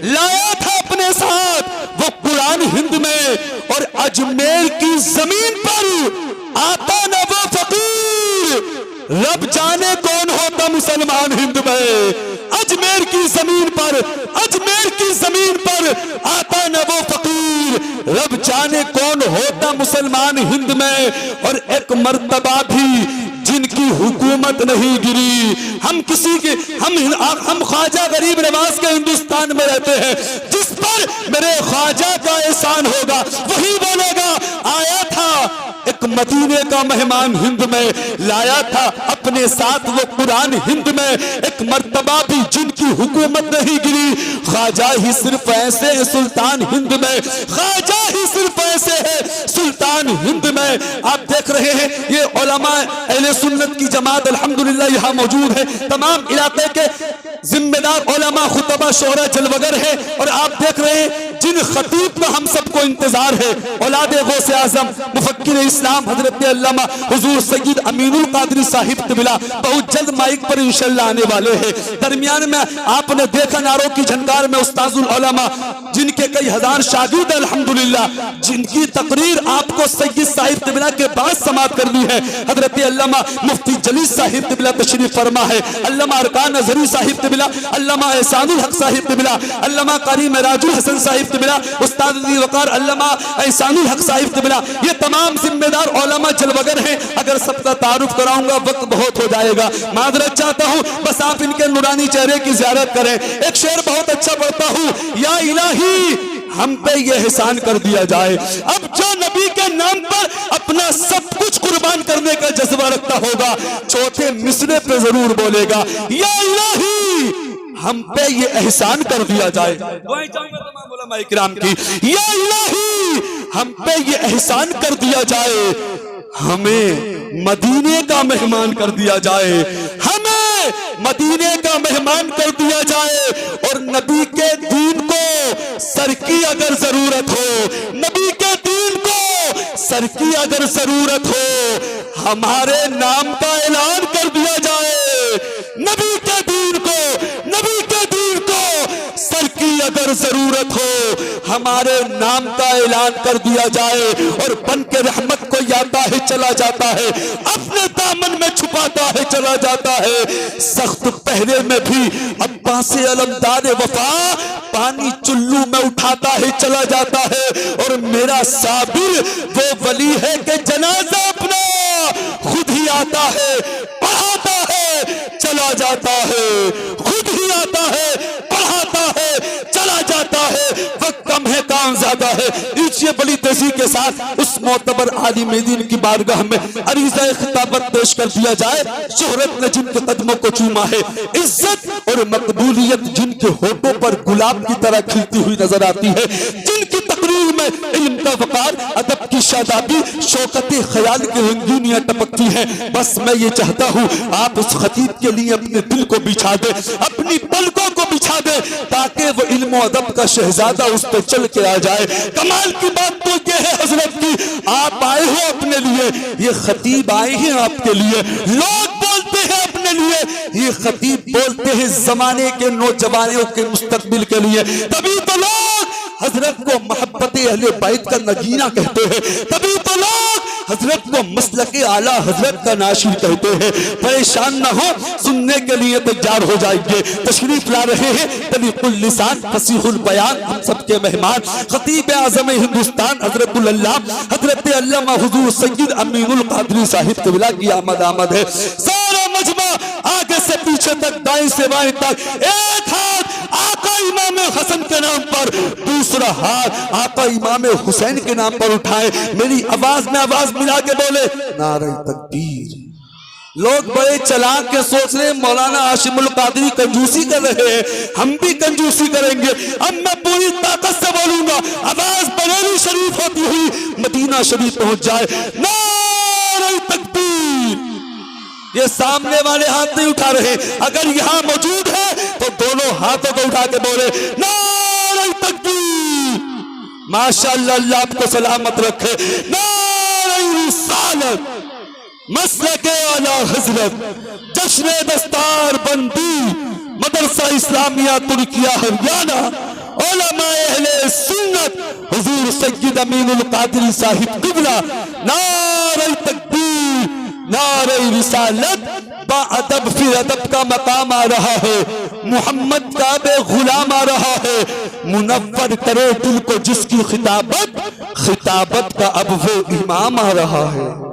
لایا تھا اپنے ساتھ وہ قرآن ہند میں، اور اجمیر کی زمین پر آتا نہ وہ فقیر، رب جانے کون ہوتا مسلمان ہند میں، اجمیر کی زمین پر، اجمیر کی زمین پر آتا نہ وہ فقیر، رب جانے کون ہوتا مسلمان ہند میں۔ اور ایک مرتبہ بھی جن کی حکومت نہیں گری، ہم کسی کی ہم خواجہ غریب نواز کے ہندوستان میں رہتے ہیں، جس پر میرے خواجہ کا احسان ہوگا وہی بولے گا آیا تھا ایک مدینے کا مہمان ہند میں، لایا تھا اپنے ساتھ وہ قرآن ہند میں، ایک مرتبہ بھی جن کی حکومت نہیں گری، خواجہ ہی صرف ایسے سلطان ہند میں، خواجہ ہی صرف ایسے ہے سلطان ہند میں۔ آپ دیکھ رہے ہیں یہ علماء اہل سنت کی جماعت الحمدللہ یہاں موجود ہے، تمام علاقے کے ذمہ دار علماء خطبہ شعراء جلوگر ہے، اور آپ دیکھ رہے ہیں جن خطیب کا ہم سب کو انتظار ہے، اولاد غوث اعظم مفکر اسلام حضرت علامہ حضور سید امین القادری صاحب قبلہ بہت جلد مائک پر انشاءاللہ آنے والے ہیں۔ درمیان میں آپ نے دیکھا نعروں کی جھنکار میں استاذ العلماء جن کے کئی ہزار شاگرد الحمدللہ، جن کی تقریر آپ کو سید صاحب قبلہ کے بعد سماعت کرنی ہے، حضرت علامہ مفتی جلیل صاحب قبلہ تشریف فرما ہے، علامہ ارکان نظری صاحب قبلہ، علامہ احسان الحق صاحب قبلہ، علامہ قاری معراج الحسن صاحب قبلہ، استاد علی وقار علامہ احسان الحق صاحب قبلہ، یہ تمام ذمہ دار علماء جلوگر ہیں۔ اگر سب کا تعارف کراؤں گا وقت بہت ہو جائے گا، معذرت چاہتا ہوں، بس آپ ان کے نورانی چہرے کی زیارت کریں۔ ایک شعر بہت اچھا پڑھتا ہوں، یا الہی ہم پہ یہ احسان کر دیا جائے، اب جو نبی کے نام پر اپنا سب کچھ قربان کرنے کا جذبہ رکھتا ہوگا چوتھے مصرے پہ ضرور بولے گا یا الہی ہم پہ یہ احسان کر دیا جائے۔ دعائیں چاہوں گا تمام علماء کرام کی، یا الہی ہم پہ یہ احسان کر دیا جائے، ہمیں مدینے کا مہمان کر دیا جائے، ہمیں مدینے کا مہمان کر دیا جائے، اور نبی کے دین کو سر کی اگر ضرورت ہو، نبی کے دین کو سر کی اگر ضرورت ہو، ہمارے نام کا اعلان کر دیا جائے، نبی کے دین کو، نبی کے دین کو سر کی اگر ضرورت ہو، ہمارے نام کا اعلان کر دیا جائے، اور بن کے رحمت کوئی آتا ہے چلا جاتا ہے، اپنے دامن میں چھپاتا ہے چلا جاتا ہے، سخت پہرے میں بھی عباس علمدار وفا پانی چلو میں اٹھاتا ہے چلا جاتا ہے، اور میرا صابر وہ ولی ہے کہ جنازہ اپنا خود ہی آتا ہے پڑھاتا ہے چلا جاتا ہے، خود ہی آتا ہے پڑھاتا ہے چلا جاتا ہے، وقت کم ہے کام زیادہ ہے، ایچیے بڑی تیزی کے ساتھ اس معتبر عالم دین کی بارگاہ میں عریضہ خطابت پیش کر دیا جائے۔ شہرت نے جن کے قدموں کو چوما ہے، عزت اور مقبولیت جن کے ہونٹوں پر گلاب کی طرح کھلتی ہوئی نظر آتی ہے، جن کی تقریر میں علم کا وقار، ادب کی شادابی، شوکت خیال کی رنگینیاں ٹپکتی ہیں، بس میں یہ چاہتا ہوں آپ اس خطیب کے لیے اپنے دل کو بچھا دے، اپنی پلکوں کو بچھا دے، تاکہ وہ علم و ادب کا شہزادہ اس پہ چل کے آ جائے۔ کمال کی بات تو یہ ہے حضرت کی، آپ آئے ہو اپنے لیے، یہ خطیب آئے ہیں آپ کے لیے، لوگ بولتے ہیں اپنے لیے، یہ خطیب بولتے ہیں زمانے کے نوجوانوں کے مستقبل کے لیے، تبھی تو لوگ حضرت کو محبت اہل بیت کا نگینہ کہتے ہیں، تبھی تو لوگ حضرت کو مسلک اعلیٰ حضرت کا ناشر کہتے ہیں۔ پریشان نہ ہو، سننے کے لیے تیار ہو جائیں گے، تشریف لا رہے ہیں طلیق اللسان فصیح البیان ہم سب کے مہمان خطیب اعظم ہندوستان حضرت اللہ حضرت علامہ حضور سید امین القادری صاحب قبلہ کی آمد ہے۔ سارا مجمع آگے سے پیچھے تک، دائیں سے بائیں تک، ایک ہاتھ آقا امام حسن کے نام پر، دوسرا ہاتھ آقا امام حسین کے نام پر اٹھائے، میری آواز میں آواز ملا کے بولے نعرہ تکبیر۔ لوگ بڑے چلاک کے سوچ رہے مولانا ہاشم القادری کنجوسی کر رہے ہیں، ہم بھی کنجوسی کریں گے، اب میں پوری طاقت سے بولوں گا، آواز بریلی شریف ہوتی ہوئی مدینہ شریف پہنچ جائے، نعرہ تکبیر۔ یہ سامنے والے ہاتھ نہیں اٹھا رہے، اگر یہاں موجود ہے تو دونوں ہاتھوں کو اٹھا کے بولے نعرہ تکبیر۔ ماشاءاللہ اللہ آپ کو سلامت رکھے، نعرہ رسالت، مسلک اعلیٰ حضرت، جشن دستار بندی، مدرسہ اسلامیہ ترکیہ ہریانہ، علماء اہل سنت حضور سید امین القادری صاحب قبلہ نعرہ تکبیر نعرہ رسالت با ادب پھر ادب کا مقام آ رہا ہے، محمد کا بے غلام آ رہا ہے، منور کرے دل کو جس کی خطابت کا اب وہ امام آ رہا ہے۔